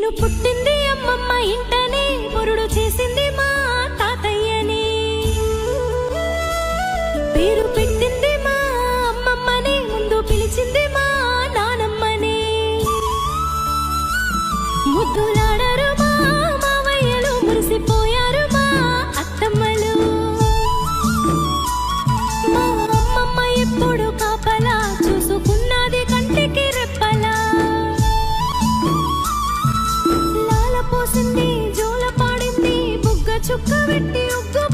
నేను పుట్టింది అమ్మమ్మ ఇంటనే, మురుడు చేసింది మా తాతయ్యని. పేరు పెట్టింది మా అమ్మమ్మని, ముందు పిలిచింది మా నానమ్మని. ముద్దులాడరు మా మావయ్యలు, మురిసిపోయారు మా అత్తమ్మలు. మా అమ్మమ్మ ఎప్పుడు కాపలా చూసుకున్నది కంటికి రెప్పలా. లాల పోసింది, జోల పాడింది, బుగ్గ చుక్క పెట్టి ఉగ్గు